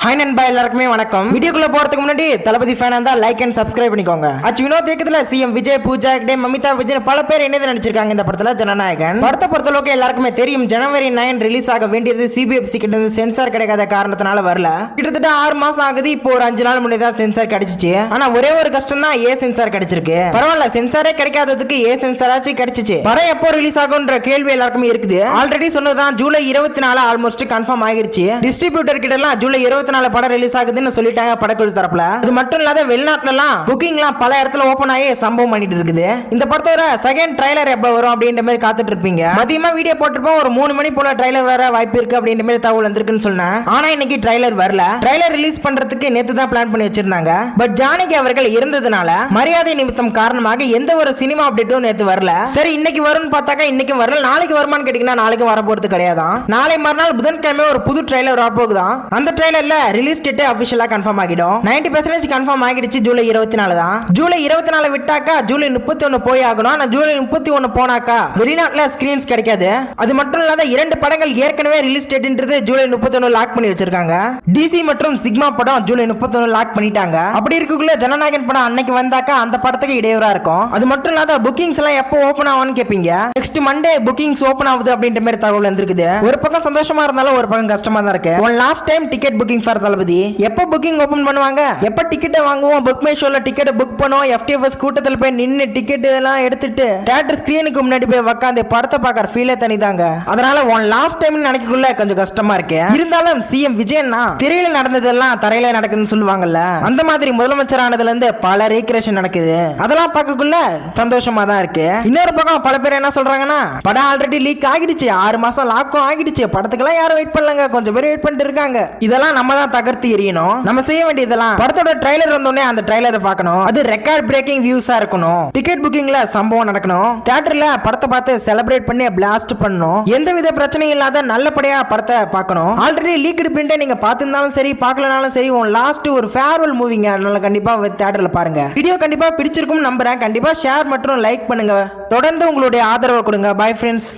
Hi நண்பா, எல்லாருக்குமே வணக்கம். வீடியோக்குள்ள போறதுக்கு முன்னாடி தளபதி ஃபேனா இருந்தா லைக் அண்ட் சப்ஸ்கிரைப் பண்ணிக்கோங்க. வினோத் இயக்கத்துல சிஎம் விஜய், பூஜா ஹெக்டே, மமிதா விஜய் பல பேர் இணைந்து நடிச்சிருக்காங்க இந்த படத்துல ஜனநாயகன். படத்தை பொறுத்தளவுக்கு எல்லாருக்குமே தெரியும், ஜனவரி 9 ரிலீஸ் ஆக வேண்டியது சிபிஎஃப்சி கிட்ட இருந்து சென்சார் கிடைக்காத காரணத்தினால வரல. கிட்டத்தட்ட 6 மாசம் ஆகுது. இப்போ ஒரு 5 நாள் முன்னாடி தான் சென்சார் கிடைச்சிச்சு. ஆனா ஒரே ஒரு கஷ்டம் தான், ஏ சென்சார் கிடைச்சிருக்கு. பரவாயில்ல, சென்சாரே கிடைக்காததுக்கு ஏ சென்சாராச்சும் கிடைச்சிச்சு. படம் எப்போ ரிலீஸ் ஆகும்ன்ற கேள்வி எல்லாருக்குமே இருக்குது. ஆல்ரெடி சொன்னதான் ஜூலை 24 ஆல்மோஸ்ட் கன்ஃபார்ம் ஆகிருச்சு. டிஸ்ட்ரிபியூட்டர் கிட்ட எல்லாம் ஜூலை 24 படம் ரிலீஸ் ஆகுதுன்னு சொல்லிட்டாங்க படக்குழு தரப்புல. அது மட்டும் இல்லாத வெளிநாட்டுல எல்லாம் புக்கிங் எல்லாம் பல இடத்துல ஓபன் ஆகி சம்பவம் பண்ணிட்டு இருக்குது. இந்த படத்தோட செகண்ட் ட்ரைலர் எப்ப வரும் அப்படின்ற மாதிரி காத்துட்டு இருப்பீங்க. மதியமா வீடியோ போட்டிருப்போம், ஒரு 3 மணி போல ட்ரைலர் வர வாய்ப்பு இருக்கு அப்படின்ற மாதிரி தகவல் வந்திருக்குன்னு சொன்னேன். ஆனா இன்னைக்கு ட்ரைலர் வரல. ட்ரைலர் ரிலீஸ் பண்றதுக்கு நேத்து தான் பிளான் பண்ணி வச்சிருந்தாங்க. பட் ஜானகி அவர்கள் இருந்ததுனால மரியாதை நிமித்தம் காரணமாக எந்த ஒரு சினிமா அப்டேட்டும் நேத்து வரல. சரி, இன்னைக்கு வரும்னு பார்த்தாக்கா இன்னைக்கு வரல. நாளைக்கு வருமான்னு கேட்டீங்கன்னா நாளைக்கு வர போறது கிடையாதான். நாளை மறுநாள் புதன்கிழமை ஒரு புது ட்ரைலர் வரப்போகுதான். அந்த ட்ரைலர்ல ரிலீஸ் டேட் அபிஷியலா கன்ஃபார்ம் ஆகிடும். 90% கன்ஃபார்ம் ஆகிடுச்சு. ஜூலை 24 தான். ஜூலை 24 விட்டாக்கா ஜூலை 31 போய் ஆகணும். ஆனா ஜூலை 31 போனாக்கா வெளிநாட்டுல ஸ்கிரீன்ஸ் கிடைக்காது. அது மட்டும் இல்லாத 2 படங்கள் ஏற்கனவே ரிலீஸ் டேட்ன்றது ஜூலை 31 லாக் பண்ணி வச்சிருக்காங்க. டிசி மற்றும் சிக்மா படம் ஜூலை 31 லாக் பண்ணிட்டாங்க. அப்படி இருக்கக்குள்ள ஜனநாயகன் படம் அன்னைக்கு வந்தாக்கா அந்த படத்துக்கு இடையூறா இருக்கும். அது மட்டும் இல்லாத புக்கிங்ஸ் எல்லாம் எப்போ ஓபன் ஆகும்னு கேப்பீங்க. நெக்ஸ்ட் மண்டே புக்கிங்ஸ் ஓபன் ஆகுது அப்படின்ற மாதிரி தகவல் வந்திருக்குது. ஒரு பக்கம் சந்தோஷமா இருந்தாலும் ஒரு பக்கம் கஷ்டமா தான் இருக்கு. One last time ticket booking for Thalapathy எப்ப புக்கிங் ஓபன் பண்ணுவாங்க, எப்ப டிக்கெட் வாங்குவோம், புக் மை ஷோல டிக்கெட் புக் பண்ணுவோம், எஃப்டிஎஃப்எஸ் கூட்டத்தில் போய் நின்னு டிக்கெட் எல்லாம் எடுத்துட்டு தியேட்டர் ஸ்கிரீனுக்கு முன்னாடி போய் உட்கார்ந்து படத்தை பார்க்கற ஃபீலே தனிதாங்க. அதனால ஒன் லாஸ்ட் டைம் நினைக்கக்குள்ள கொஞ்சம் கஷ்டமா இருக்கு. இருந்தாலும் சிஎம் விஜயன்னா திரையில நடந்ததெல்லாம் தரையில நடக்குதுன்னு சொல்லுவாங்கல்ல, அந்த மாதிரி முதலமைச்சர் ஆனதுல இருந்து பல ரீக்ரியேஷன் நடக்குது. அதெல்லாம் பார்க்கக்குள்ள சந்தோஷமா தான் இருக்கு. இன்னொரு பக்கம் பல பேர் என்ன சொல்றாங்கன்னா, படம் ஆல்ரெடி லீக் ஆகிடுச்சு, 6 மாசம் லாக்கும் ஆகிடுச்சு, படத்துக்கெல்லாம் யாரும் வெயிட் பண்ணலங்க, கொஞ்சம் பேர் வெயிட் பண்ணிட்டு இருக்காங்க. இதெல்லாம் நம்ம தான் தகர்த்து எறியணும். நம்ம செய்ய வேண்டியதெல்லாம் படத்தோட ட்ரைலர் வந்தோடனே அந்த ட்ரைலரை பார்க்கணும். அது ரெக்கார்ட் பிரேக்கிங் வியூஸா இருக்கணும். டிக்கெட் புக்கிங்ல சம்பவம் நடக்கணும். தியேட்டர்ல படத்தை பார்த்து செலிப்ரேட் பண்ணி பிளாஸ்ட் பண்ணணும். எந்தவித பிரச்சனையும் இல்லாத நல்லபடியா படத்தை பார்க்கணும். ஆல்ரெடி லீக்டு பிரிண்டை நீங்க பார்த்திருந்தாலும் சரி பார்க்கலனாலும் சரி, உன் லாஸ்ட் ஒரு ஃபேர்வெல் மூவிங்க. அதனால கண்டிப்பா தியேட்டர்ல பாருங்க. வீடியோ கண்டிப்பா பிடிச்சிருக்கும் நம்புறேன். கண்டிப்பா ஷேர் மற்றும் லைக் பண்ணுங்க. தொடர்ந்து உங்களுடைய ஆதரவை கொடுங்க. Bye friends.